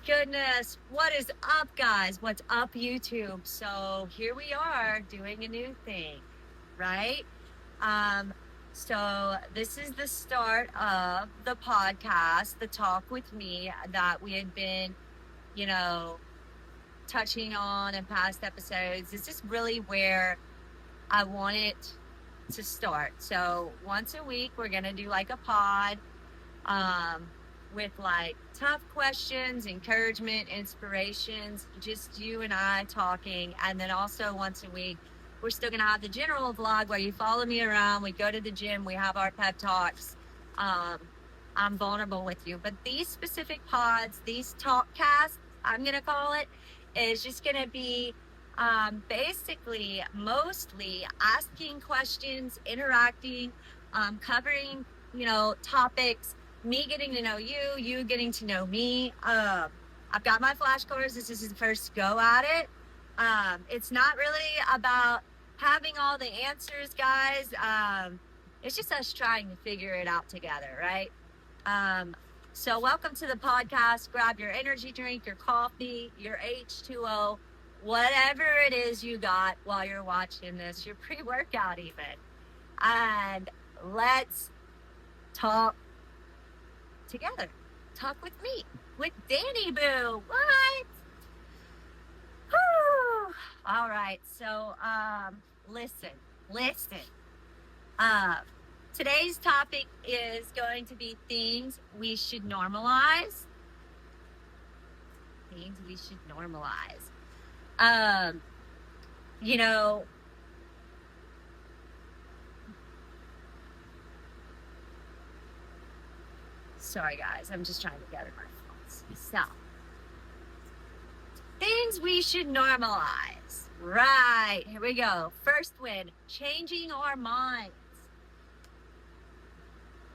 goodness. What is up, guys? What's up, YouTube? So here we are doing a new thing, right? Um, so this is the start of the podcast, the talk with me that we had been, you know, touching on in past episodes. This is really where I want it to start. So once a week, we're going to do like a pod. With like tough questions, encouragement, inspirations, just you and I talking. And then also once a week, we're still going to have the general vlog where you follow me around. We go to the gym, we have our pep talks. I'm vulnerable with you. But these specific pods, these talk casts, I'm going to call it, is just going to be basically mostly asking questions, interacting, covering, topics, me getting to know you, you getting to know me. I've got my flashcards. This is the first go at it. It's not really about having all the answers, guys. It's just us trying to figure it out together, right? So welcome to the podcast. Grab your energy drink, your coffee, your H2O, whatever it is you got while you're watching this, your pre-workout even. And let's talk together. Talk with me, with Danny Boo. What? Whew. All right. So, listen. Today's topic is going to be things we should normalize. Things we should normalize. Sorry, guys. I'm just trying to gather my thoughts. So, things we should normalize. Right. Here we go. First win, changing our minds.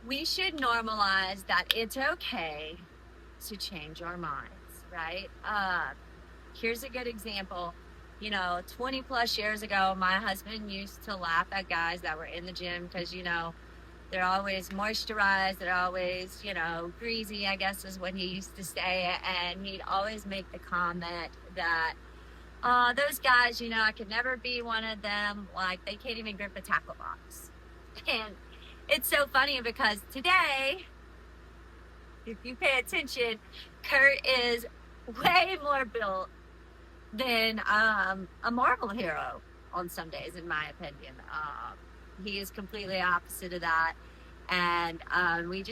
We should normalize that it's okay to change our minds, right? Here's a good example. 20 plus years ago, my husband used to laugh at guys that were in the gym because, they're always moisturized. They're always, greasy, I guess is what he used to say. And he'd always make the comment that those guys, I could never be one of them. Like, they can't even grip a tackle box. And it's so funny because today, if you pay attention, Kurt is way more built than a Marvel hero on some days, in my opinion. He is completely opposite of that. And we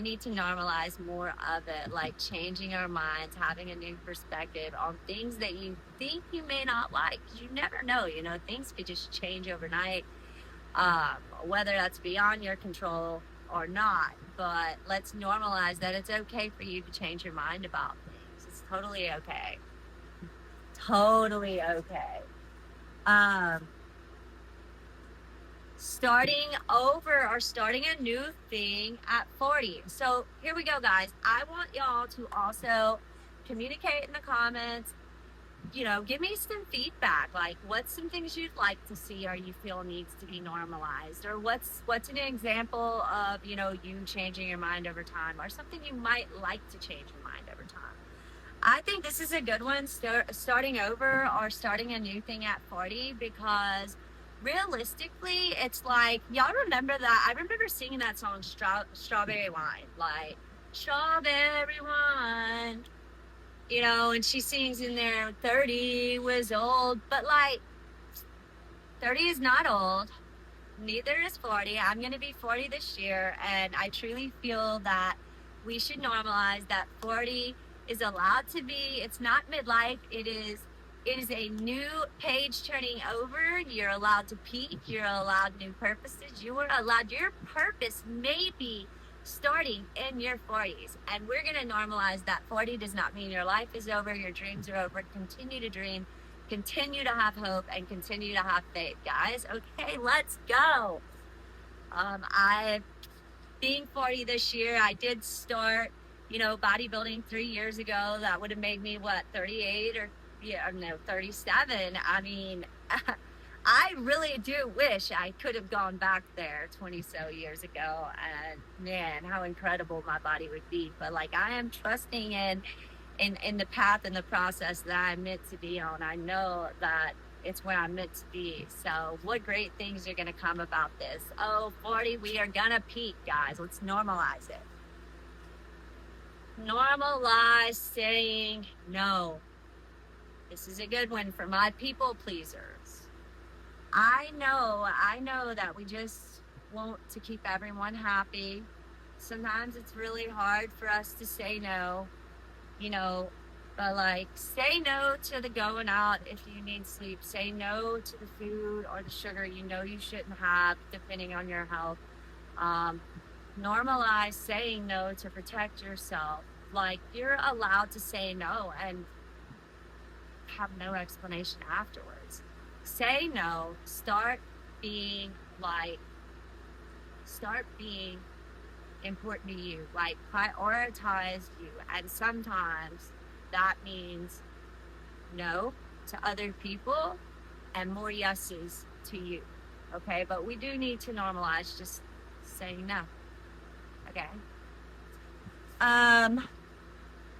need to normalize more of it, like changing our minds, having a new perspective on things that you think you may not like. You never know, things could just change overnight, whether that's beyond your control or not. But let's normalize that it's okay for you to change your mind about things. It's totally okay. Totally okay. Starting over or starting a new thing at 40. So here we go, guys. I want y'all to also communicate in the comments. Give me some feedback. Like, what's some things you'd like to see or you feel needs to be normalized? Or what's an example of, you changing your mind over time, or something you might like to change your mind over time? I think this is a good one, starting over or starting a new thing at 40, because realistically, it's like, y'all remember that? I remember singing that song, Strawberry Wine, like, Strawberry Wine, and she sings in there, 30 was old, but like, 30 is not old, neither is 40. I'm going to be 40 this year, and I truly feel that we should normalize that 40 is allowed to be, it's not midlife, it is a new page turning over. You're allowed to peak. You're allowed new purposes. You are allowed, your purpose may be starting in your 40s. And we're going to normalize that 40 does not mean your life is over, your dreams are over. Continue to dream, continue to have hope, and continue to have faith, guys. Okay, let's go. Being 40 this year, I did start, bodybuilding 3 years ago. That would have made me, 38 or 37. I mean, I really do wish I could have gone back there 20 so years ago, and man, how incredible my body would be. But like, I am trusting in in the path and the process that I'm meant to be on. I know that it's where I'm meant to be. So what great things are going to come about this? Oh, 40, we are going to peak, guys. Let's normalize it. Normalize saying no. This is a good one for my people pleasers. I know that we just want to keep everyone happy. Sometimes it's really hard for us to say no, you know, but like say no to the going out if you need sleep. Say no to the food or the sugar you know you shouldn't have, depending on your health. Um, Normalize saying no to protect yourself. Like you're allowed to say no and have no explanation afterwards. Say no, being like, start being important to you, like prioritize you. And sometimes that means no to other people and more yeses to you. Okay, but we do need to normalize just saying no. Okay.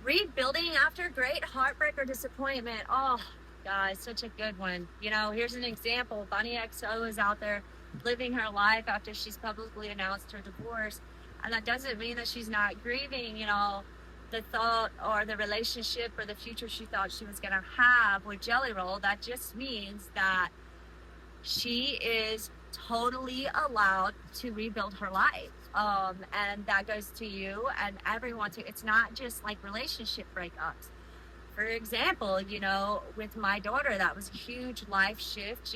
Rebuilding after great heartbreak or disappointment. Oh, guys, such a good one. Here's an example. Bunny XO is out there living her life after she's publicly announced her divorce. And that doesn't mean that she's not grieving, the thought or the relationship or the future she thought she was going to have with Jelly Roll. That just means that she is totally allowed to rebuild her life. And that goes to you and everyone too. It's not just like relationship breakups. For example, with my daughter, that was a huge life shift.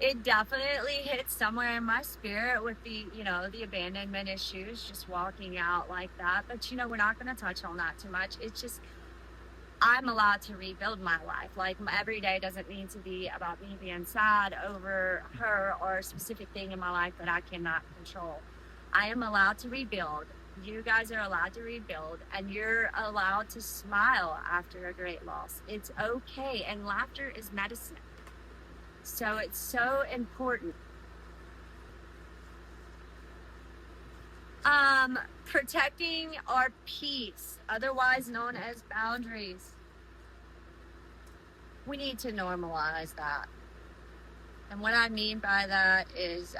It definitely hit somewhere in my spirit with the abandonment issues, just walking out like that. But we're not going to touch on that too much. It's just I'm allowed to rebuild my life. Like every day doesn't need to be about me being sad over her or a specific thing in my life that I cannot control. I am allowed to rebuild. You guys are allowed to rebuild, and you're allowed to smile after a great loss. It's okay, and laughter is medicine. So it's so important. Protecting our peace, otherwise known as boundaries. We need to normalize that. And what I mean by that is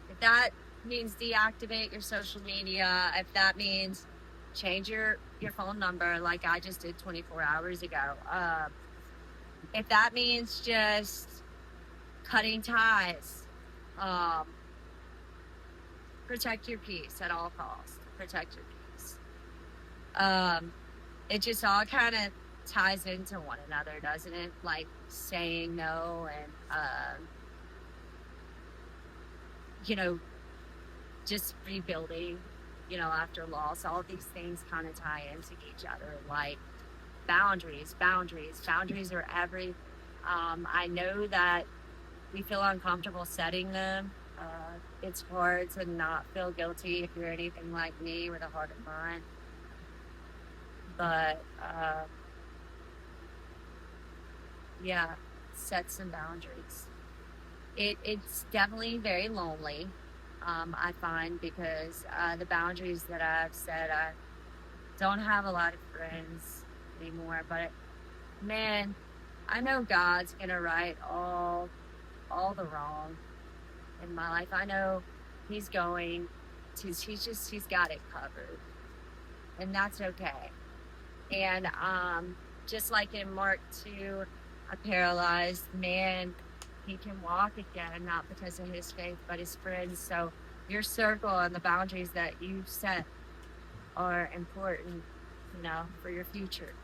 if that means deactivate your social media, if that means change your phone number like I just did 24 hours ago, if that means just cutting ties, protect your peace at all costs. Protect your peace. It just all kind of ties into one another, doesn't it? Like saying no and just rebuilding, after loss. All these things kind of tie into each other. Like boundaries are every. I know that we feel uncomfortable setting them. It's hard to not feel guilty if you're anything like me with a heart of mine. But yeah, set some boundaries. It's definitely very lonely, I find, because the boundaries that I've set, I don't have a lot of friends anymore. But man, I know God's gonna right all the wrong in my life. I know He's going to. He's got it covered, and that's okay. And just like in Mark 2, a paralyzed man, he can walk again, not because of his faith, but his friends. So your circle and the boundaries that you set are important, for your future.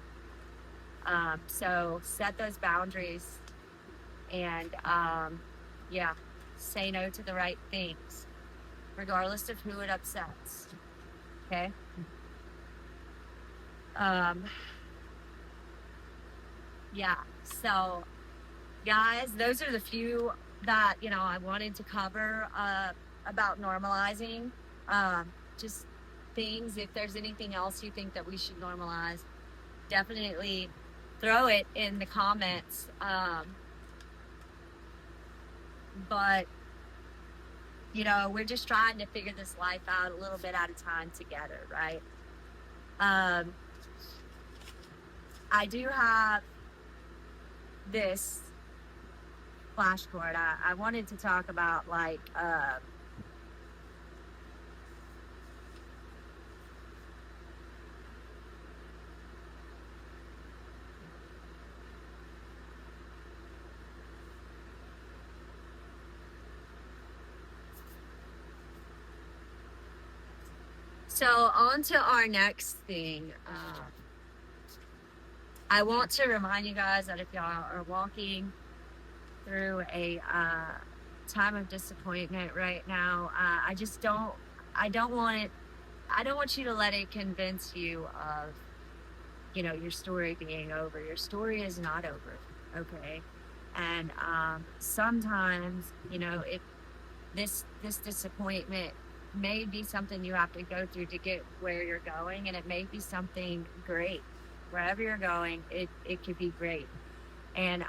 So set those boundaries and, say no to the right things, regardless of who it upsets. Okay? So guys, those are the few that I wanted to cover about normalizing. Just things. If there's anything else you think that we should normalize, definitely throw it in the comments. But we're just trying to figure this life out a little bit at a time together, right? Um, I do have this flashcard. I wanted to talk about like so on to our next thing. I want to remind you guys that if y'all are walking through a time of disappointment right now, I don't want it, I don't want you to let it convince you of, your story being over. Your story is not over, okay? And sometimes, if this disappointment may be something you have to go through to get where you're going, and it may be something great. Wherever you're going, it could be great. And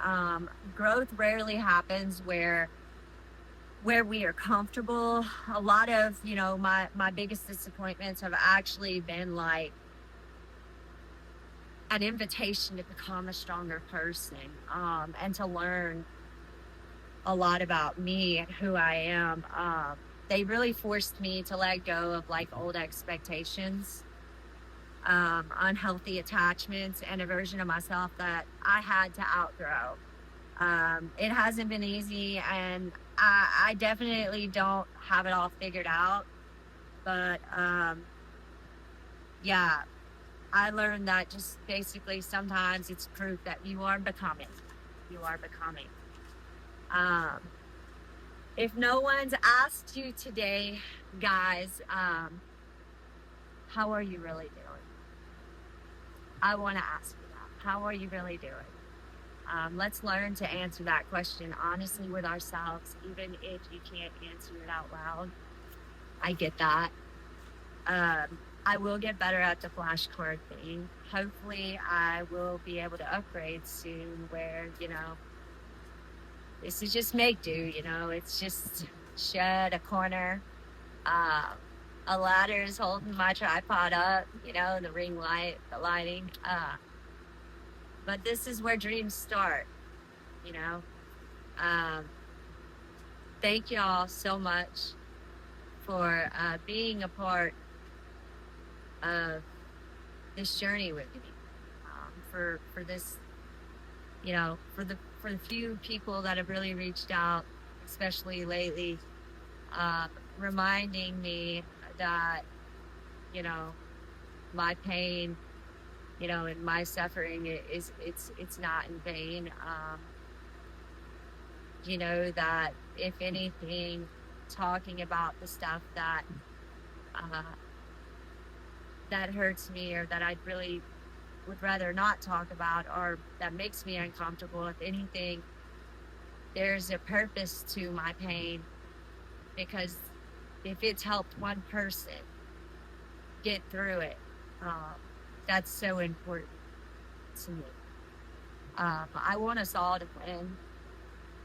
growth rarely happens where we are comfortable. A lot of my biggest disappointments have actually been like an invitation to become a stronger person, and to learn a lot about me and who I am. They really forced me to let go of like old expectations, unhealthy attachments, and a version of myself that I had to outgrow. It hasn't been easy, and I definitely don't have it all figured out. But yeah, I learned that just basically sometimes it's proof that you are becoming. You are becoming. Um, if no one's asked you today, guys, how are you really doing? I want to ask you that. How are you really doing? Let's learn to answer that question honestly with ourselves, even if you can't answer it out loud. I get that. I will get better at the flashcard thing. Hopefully, I will be able to upgrade soon where, this is just make do, it's just shed, a corner. Uh, a ladder is holding my tripod up, the ring light, the lighting. But this is where dreams start, you know. Um, Thank y'all so much for being a part of this journey with me. For this, for the few people that have really reached out, especially lately, reminding me that you know my pain, and my suffering it's not in vain. That if anything, talking about the stuff uh, that hurts me, or that I really would rather not talk about, or that makes me uncomfortable, if anything, there's a purpose to my pain, because if it's helped one person get through it, um, that's so important to me. I want us all to win.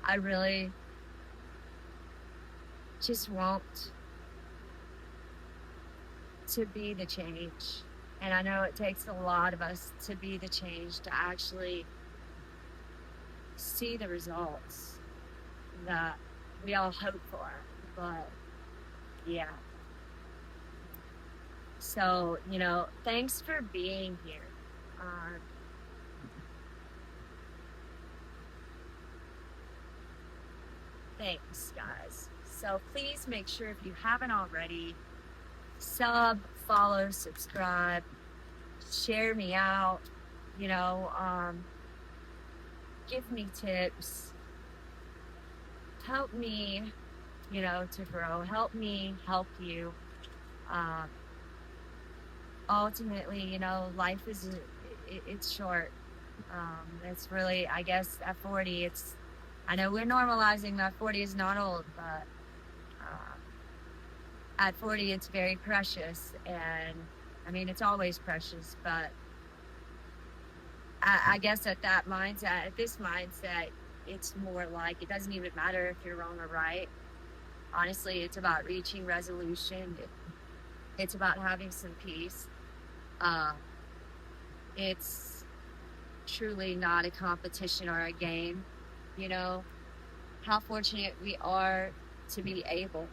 I really just want to be the change. And I know it takes a lot of us to be the change, to actually see the results that we all hope for. But yeah. So, thanks for being here. Thanks, guys. So please make sure, if you haven't already, follow, subscribe, share me out, you know, um, give me tips, help me, to grow, help me help you. Um, Ultimately, life it's short. It's really, I guess, at 40, I know we're normalizing that 40 is not old, but at 40, it's very precious. And I mean, it's always precious, but I guess at this mindset, it's more like it doesn't even matter if you're wrong or right. Honestly, it's about reaching resolution. It's about having some peace. Uh, it's truly not a competition or a game. You know, how fortunate we are to be able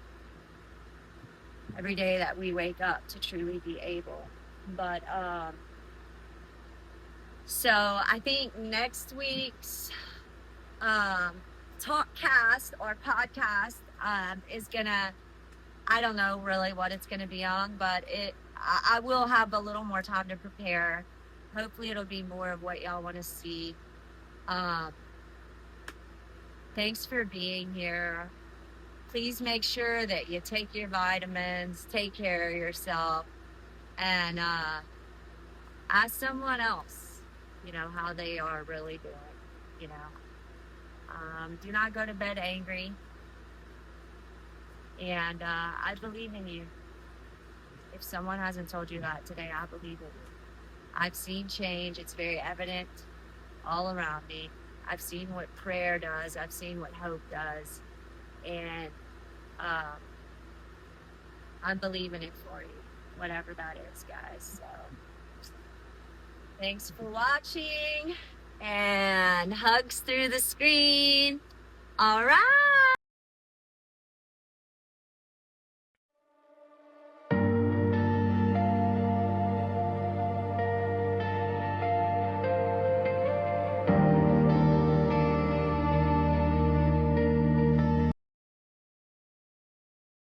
every day that we wake up to truly be able. But so I think next week's talkcast or podcast is gonna, I don't know really what it's gonna be on, but I will have a little more time to prepare. Hopefully it'll be more of what y'all want to see. Um, thanks for being here. Please make sure that you take your vitamins, take care of yourself, and ask someone else, how they are really doing. You know, do not go to bed angry. And I believe in you. If someone hasn't told you that today, I believe in you. I've seen change. It's very evident all around me. I've seen what prayer does. I've seen what hope does. And I'm believing it for you, whatever that is, guys. So thanks for watching, and hugs through the screen. All right.